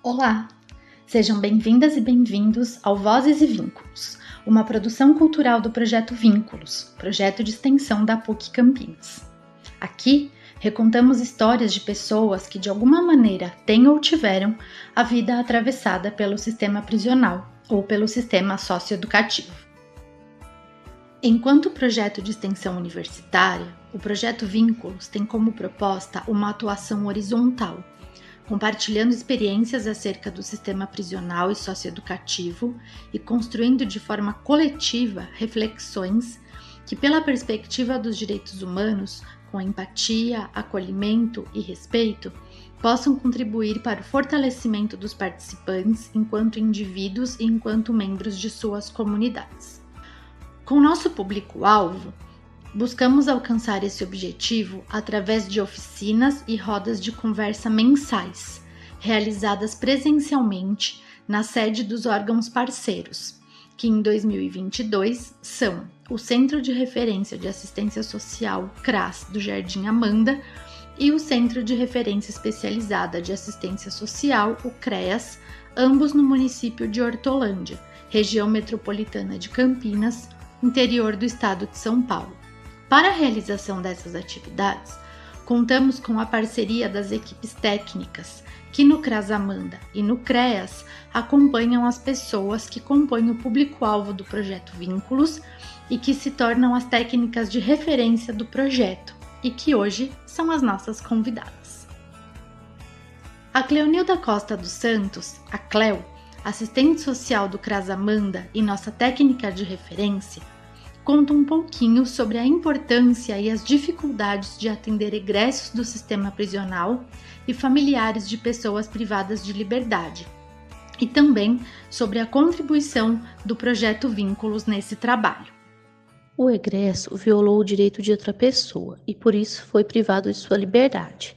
Olá! Sejam bem-vindas e bem-vindos ao Vozes e Vínculos, uma produção cultural do Projeto Vínculos, projeto de extensão da PUC Campinas. Aqui, recontamos histórias de pessoas que de alguma maneira têm ou tiveram a vida atravessada pelo sistema prisional ou pelo sistema socioeducativo. Enquanto projeto de extensão universitária, o Projeto Vínculos tem como proposta uma atuação horizontal, compartilhando experiências acerca do sistema prisional e socioeducativo e construindo de forma coletiva reflexões que, pela perspectiva dos direitos humanos, com empatia, acolhimento e respeito, possam contribuir para o fortalecimento dos participantes enquanto indivíduos e enquanto membros de suas comunidades. Com nosso público-alvo, buscamos alcançar esse objetivo através de oficinas e rodas de conversa mensais, realizadas presencialmente na sede dos órgãos parceiros, que em 2022 são o Centro de Referência de Assistência Social CRAS do Jardim Amanda e o Centro de Referência Especializada de Assistência Social, o CREAS, ambos no município de Hortolândia, região metropolitana de Campinas, interior do estado de São Paulo. Para a realização dessas atividades, contamos com a parceria das equipes técnicas, que no CRAS Amanda e no CREAS acompanham as pessoas que compõem o público-alvo do Projeto Vínculos e que se tornam as técnicas de referência do projeto e que hoje são as nossas convidadas. A Cleonilda Costa dos Santos, a Cleo, assistente social do CRAS Amanda e nossa técnica de referência, conta um pouquinho sobre a importância e as dificuldades de atender egressos do sistema prisional e familiares de pessoas privadas de liberdade, e também sobre a contribuição do Projeto Vínculos nesse trabalho. O egresso violou o direito de outra pessoa e por isso foi privado de sua liberdade.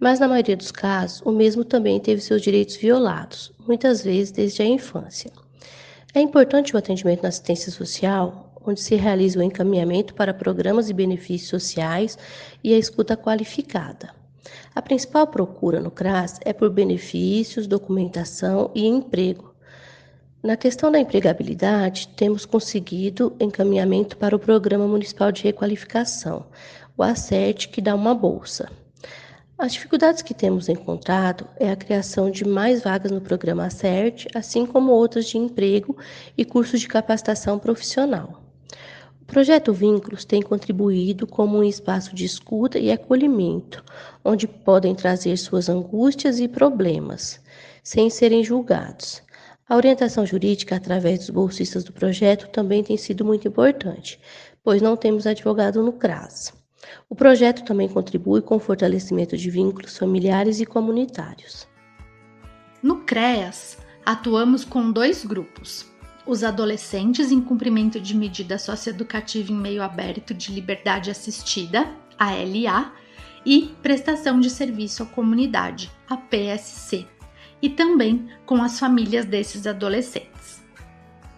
Mas na maioria dos casos, o mesmo também teve seus direitos violados, muitas vezes desde a infância. É importante o atendimento na assistência social, onde se realiza o encaminhamento para programas e benefícios sociais e a escuta qualificada. A principal procura no CRAS é por benefícios, documentação e emprego. Na questão da empregabilidade, temos conseguido encaminhamento para o Programa Municipal de Requalificação, o ACERT, que dá uma bolsa. As dificuldades que temos encontrado é a criação de mais vagas no programa ACERT, assim como outras de emprego e cursos de capacitação profissional. O Projeto Vínculos tem contribuído como um espaço de escuta e acolhimento, onde podem trazer suas angústias e problemas, sem serem julgados. A orientação jurídica através dos bolsistas do projeto também tem sido muito importante, pois não temos advogado no CRAS. O projeto também contribui com o fortalecimento de vínculos familiares e comunitários. No CREAS, atuamos com 2 grupos: os adolescentes em cumprimento de medida socioeducativa em meio aberto de liberdade assistida, ALA, e prestação de serviço à comunidade, a PSC, e também com as famílias desses adolescentes.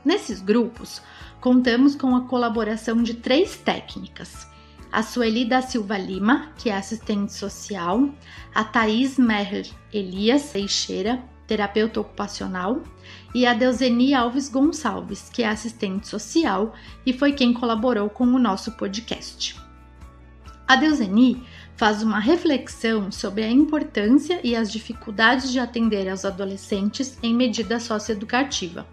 Nesses grupos, contamos com a colaboração de 3 técnicas: a Sueli da Silva Lima, que é assistente social, a Thaís Merler Elias Teixeira, terapeuta ocupacional, e a Deuseni Alves Gonçalves, que é assistente social e foi quem colaborou com o nosso podcast. A Deuseni faz uma reflexão sobre a importância e as dificuldades de atender aos adolescentes em medida socioeducativa.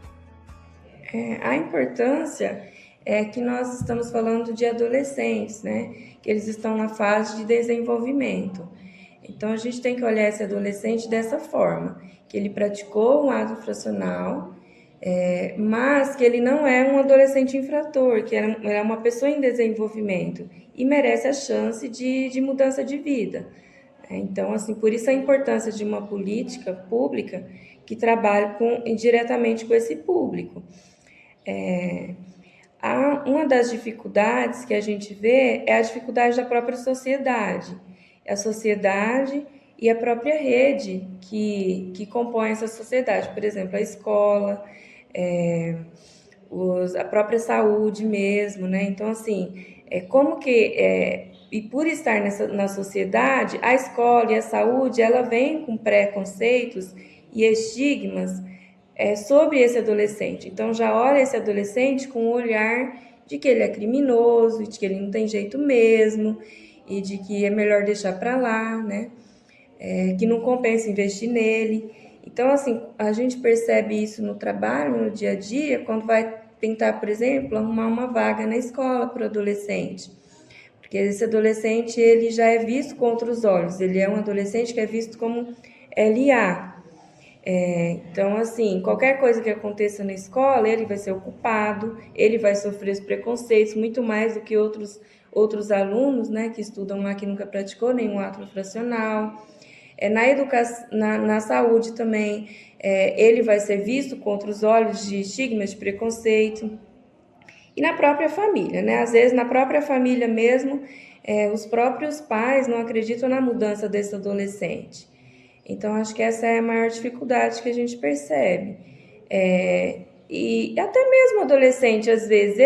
A importância é que nós estamos falando de adolescentes, né? Que eles estão na fase de desenvolvimento. Então, a gente tem que olhar esse adolescente dessa forma, que ele praticou um ato infracional, mas que ele não é um adolescente infrator, que é uma pessoa em desenvolvimento e merece a chance de mudança de vida. Então, assim, por isso a importância de uma política pública que trabalhe diretamente com esse público. Uma das dificuldades que a gente vê é a dificuldade da própria sociedade. A sociedade e a própria rede que compõe essa sociedade. Por exemplo, a escola, a própria saúde mesmo, né? Então, assim, e por estar na sociedade, a escola e a saúde, ela vem com preconceitos e estigmas sobre esse adolescente. Então, já olha esse adolescente com o olhar de que ele é criminoso, de que ele não tem jeito mesmo, e de que é melhor deixar para lá, né? Que não compensa investir nele. Então, assim, a gente percebe isso no trabalho, no dia a dia, quando vai tentar, por exemplo, arrumar uma vaga na escola para o adolescente. Porque esse adolescente, ele já é visto com outros olhos, ele é um adolescente que é visto como LA. Então, assim, qualquer coisa que aconteça na escola, ele vai ser o culpado, ele vai sofrer os preconceitos, muito mais do que outros alunos, né, que estudam lá, que nunca praticou nenhum ato infracional. Na saúde também, ele vai ser visto com outros olhos de estigma, de preconceito. E na própria família, né? Às vezes, na própria família mesmo, os próprios pais não acreditam na mudança desse adolescente. Então, acho que essa é a maior dificuldade que a gente percebe. E até mesmo o adolescente, às vezes,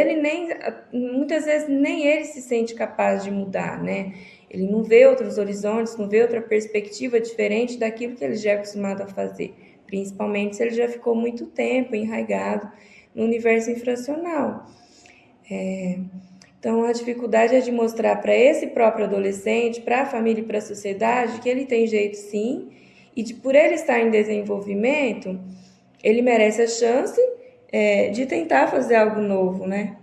muitas vezes nem ele se sente capaz de mudar, né? Ele não vê outros horizontes, não vê outra perspectiva diferente daquilo que ele já é acostumado a fazer, principalmente se ele já ficou muito tempo enraizado no universo infracional. Então, a dificuldade é de mostrar para esse próprio adolescente, para a família e para a sociedade, que ele tem jeito sim, e por ele estar em desenvolvimento, ele merece a chance de tentar fazer algo novo, né?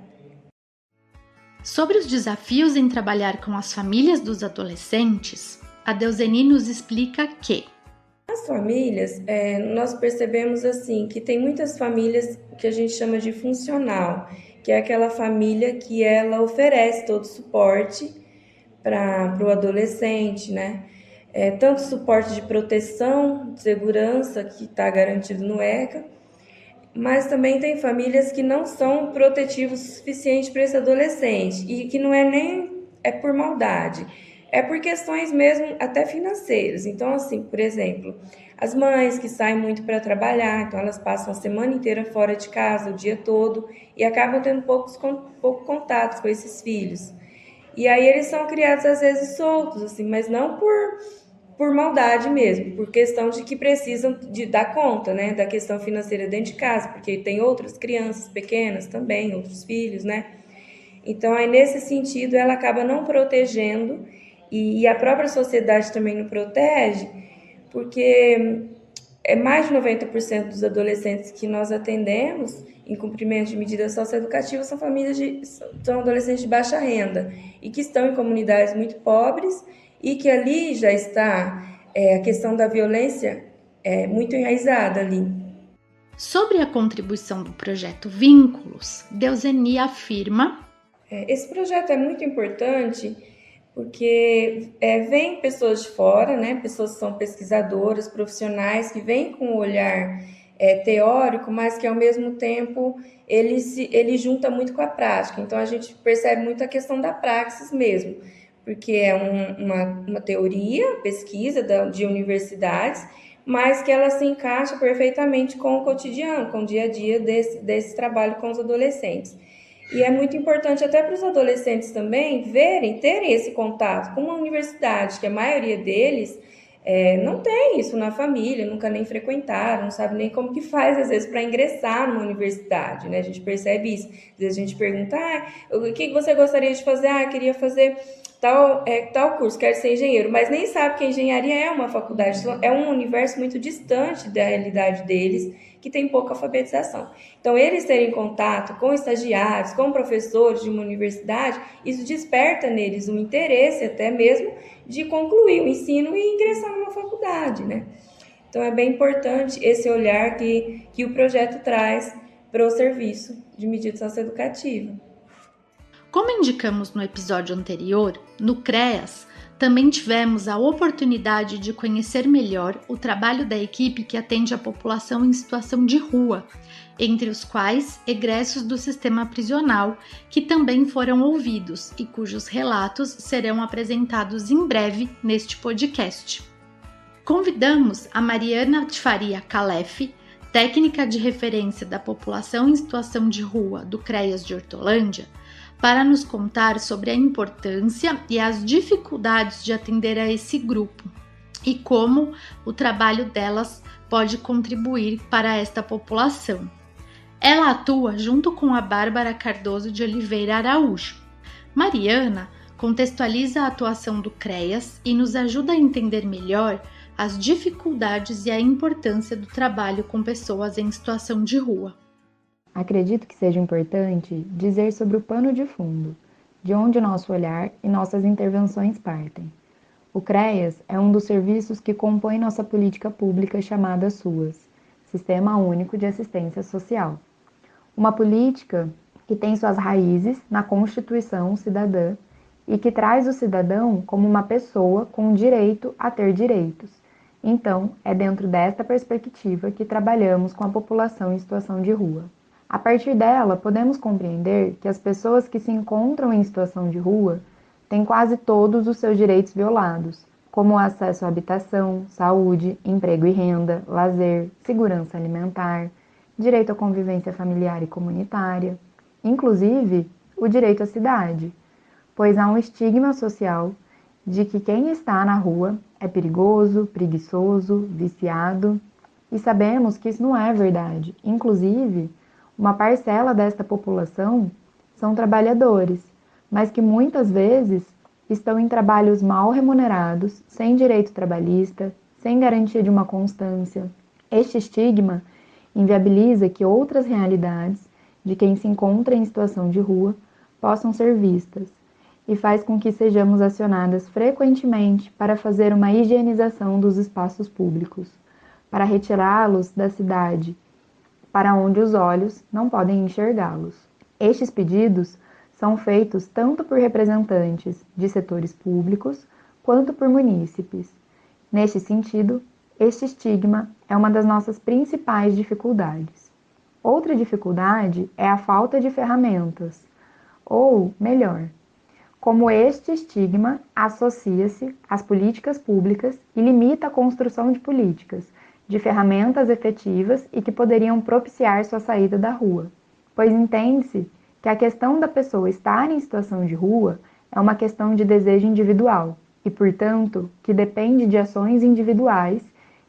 Sobre os desafios em trabalhar com as famílias dos adolescentes, a Deuseni nos explica que as famílias, nós percebemos assim, que tem muitas famílias que a gente chama de funcional, que é aquela família que ela oferece todo o suporte para o adolescente, né? Tanto suporte de proteção, de segurança, que está garantido no ECA, mas também tem famílias que não são protetivos o suficiente para esse adolescente, e que não é nem por maldade, é por questões mesmo até financeiras. Então, assim, por exemplo, as mães que saem muito para trabalhar, então elas passam a semana inteira fora de casa, o dia todo, e acabam tendo pouco contato com esses filhos. E aí eles são criados às vezes soltos, assim, mas não por maldade mesmo, por questão de que precisam de dar conta, né, da questão financeira dentro de casa, porque tem outras crianças pequenas também, outros filhos, né? Então, aí nesse sentido, ela acaba não protegendo, e a própria sociedade também não protege, porque mais de 90% dos adolescentes que nós atendemos em cumprimento de medidas socioeducativas são adolescentes de baixa renda e que estão em comunidades muito pobres, e que ali já está a questão da violência muito enraizada ali. Sobre a contribuição do projeto Vínculos, Deuseni afirma: esse projeto é muito importante porque vem pessoas de fora, né, pessoas que são pesquisadoras, profissionais, que vêm com um olhar teórico, mas que ao mesmo tempo ele junta muito com a prática. Então a gente percebe muito a questão da praxis mesmo, porque é uma teoria, pesquisa de universidades, mas que ela se encaixa perfeitamente com o cotidiano, com o dia a dia desse trabalho com os adolescentes. E é muito importante até para os adolescentes também terem esse contato com uma universidade, que a maioria deles não tem isso na família, nunca nem frequentaram, não sabe nem como que faz, às vezes, para ingressar numa universidade, né? A gente percebe isso. Às vezes a gente pergunta, o que você gostaria de fazer? Queria fazer tal curso, quero ser engenheiro, mas nem sabe que a engenharia é uma faculdade, é um universo muito distante da realidade deles, que tem pouca alfabetização. Então, eles terem contato com estagiários, com professores de uma universidade, isso desperta neles um interesse até mesmo de concluir o ensino e ingressar numa faculdade, né? Então, é bem importante esse olhar que o projeto traz para o serviço de medida socioeducativa. Como indicamos no episódio anterior, no CREAS, também tivemos a oportunidade de conhecer melhor o trabalho da equipe que atende a população em situação de rua, entre os quais egressos do sistema prisional, que também foram ouvidos e cujos relatos serão apresentados em breve neste podcast. Convidamos a Mariana de Faria Calef, técnica de referência da população em situação de rua do CREAS de Hortolândia, para nos contar sobre a importância e as dificuldades de atender a esse grupo. e como o trabalho delas pode contribuir para esta população. Ela atua junto com a Bárbara Cardoso de Oliveira Araújo. Mariana contextualiza a atuação do CREAS e nos ajuda a entender melhor as dificuldades e a importância do trabalho com pessoas em situação de rua. Acredito que seja importante dizer sobre o pano de fundo, de onde nosso olhar e nossas intervenções partem. O CREAS é um dos serviços que compõe nossa política pública chamada SUAS, Sistema Único de Assistência Social. Uma política que tem suas raízes na Constituição Cidadã e que traz o cidadão como uma pessoa com direito a ter direitos. Então, é dentro desta perspectiva que trabalhamos com a população em situação de rua. A partir dela, podemos compreender que as pessoas que se encontram em situação de rua têm quase todos os seus direitos violados, como o acesso à habitação, saúde, emprego e renda, lazer, segurança alimentar, direito à convivência familiar e comunitária, inclusive o direito à cidade, pois há um estigma social de que quem está na rua é perigoso, preguiçoso, viciado, e sabemos que isso não é verdade. Inclusive, uma parcela desta população são trabalhadores, mas que muitas vezes estão em trabalhos mal remunerados, sem direito trabalhista, sem garantia de uma constância. Este estigma inviabiliza que outras realidades de quem se encontra em situação de rua possam ser vistas e faz com que sejamos acionadas frequentemente para fazer uma higienização dos espaços públicos, para retirá-los da cidade, para onde os olhos não podem enxergá-los. Estes pedidos são feitos tanto por representantes de setores públicos quanto por munícipes. Neste sentido, este estigma é uma das nossas principais dificuldades. Outra dificuldade é a falta de ferramentas, ou melhor, como este estigma associa-se às políticas públicas e limita a construção de políticas, de ferramentas efetivas e que poderiam propiciar sua saída da rua, pois entende-se que a questão da pessoa estar em situação de rua é uma questão de desejo individual e, portanto, que depende de ações individuais,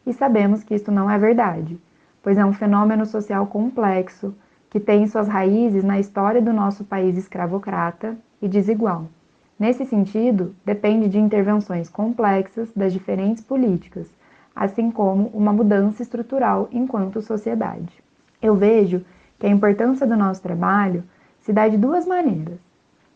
e sabemos que isso não é verdade, pois é um fenômeno social complexo que tem suas raízes na história do nosso país escravocrata e desigual. Nesse sentido, depende de intervenções complexas das diferentes políticas, assim como uma mudança estrutural enquanto sociedade. Eu vejo que a importância do nosso trabalho se dá de duas maneiras.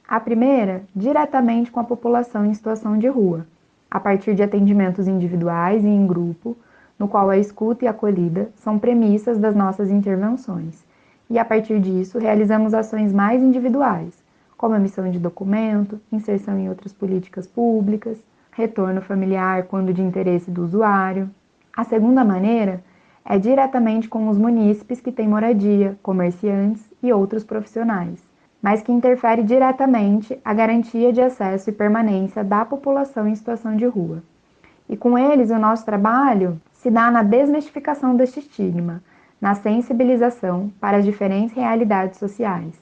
A primeira, diretamente com a população em situação de rua, a partir de atendimentos individuais e em grupo, no qual a escuta e a acolhida são premissas das nossas intervenções. E a partir disso, realizamos ações mais individuais, como emissão de documento, inserção em outras políticas públicas, retorno familiar quando de interesse do usuário. A segunda maneira é diretamente com os munícipes que têm moradia, comerciantes e outros profissionais, mas que interfere diretamente a garantia de acesso e permanência da população em situação de rua. E com eles, o nosso trabalho se dá na desmistificação deste estigma, na sensibilização para as diferentes realidades sociais,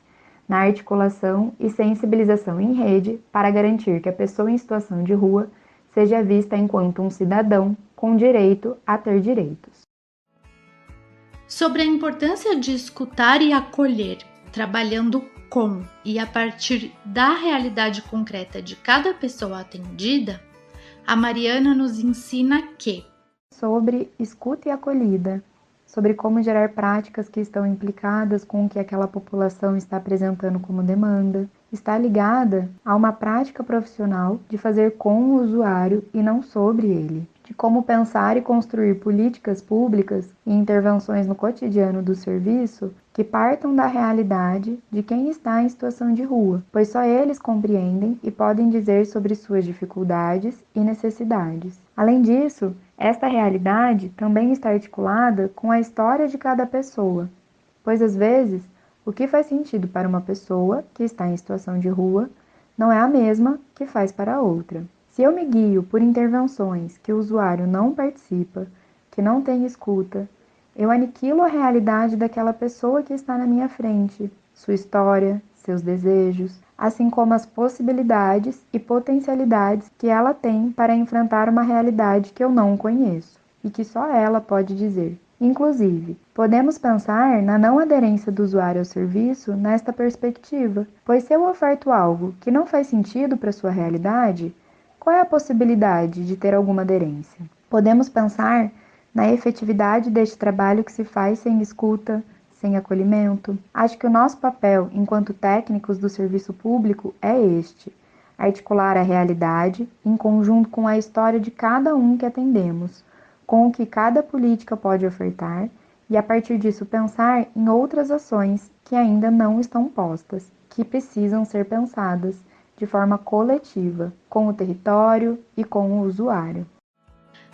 na articulação e sensibilização em rede para garantir que a pessoa em situação de rua seja vista enquanto um cidadão com direito a ter direitos. Sobre a importância de escutar e acolher, trabalhando com e a partir da realidade concreta de cada pessoa atendida, a Mariana nos ensina que sobre escuta e acolhida, sobre como gerar práticas que estão implicadas com o que aquela população está apresentando como demanda, está ligada a uma prática profissional de fazer com o usuário e não sobre ele, de como pensar e construir políticas públicas e intervenções no cotidiano do serviço que partam da realidade de quem está em situação de rua, pois só eles compreendem e podem dizer sobre suas dificuldades e necessidades. Além disso, esta realidade também está articulada com a história de cada pessoa, pois às vezes o que faz sentido para uma pessoa que está em situação de rua não é a mesma que faz para outra. Se eu me guio por intervenções que o usuário não participa, que não tem escuta, eu aniquilo a realidade daquela pessoa que está na minha frente, sua história, seus desejos, assim como as possibilidades e potencialidades que ela tem para enfrentar uma realidade que eu não conheço e que só ela pode dizer. Inclusive, podemos pensar na não aderência do usuário ao serviço nesta perspectiva, pois se eu oferto algo que não faz sentido para sua realidade, qual é a possibilidade de ter alguma aderência? Podemos pensar na efetividade deste trabalho que se faz sem escuta, sem acolhimento. Acho que o nosso papel, enquanto técnicos do serviço público, é este: articular a realidade em conjunto com a história de cada um que atendemos, com o que cada política pode ofertar, e a partir disso pensar em outras ações que ainda não estão postas, que precisam ser pensadas de forma coletiva, com o território e com o usuário.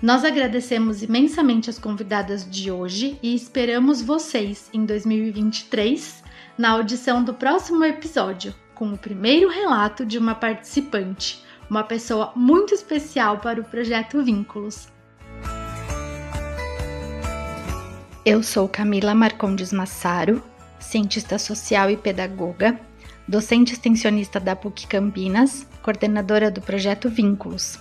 Nós agradecemos imensamente as convidadas de hoje e esperamos vocês em 2023 na audição do próximo episódio, com o primeiro relato de uma participante, uma pessoa muito especial para o Projeto Vínculos. Eu sou Camila Marcondes Massaro, cientista social e pedagoga, docente extensionista da PUC Campinas, coordenadora do Projeto Vínculos.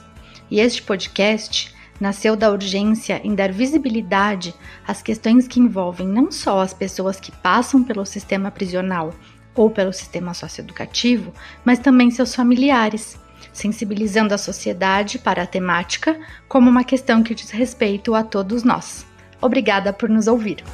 E este podcast nasceu da urgência em dar visibilidade às questões que envolvem não só as pessoas que passam pelo sistema prisional ou pelo sistema socioeducativo, mas também seus familiares, sensibilizando a sociedade para a temática como uma questão que diz respeito a todos nós. Obrigada por nos ouvir.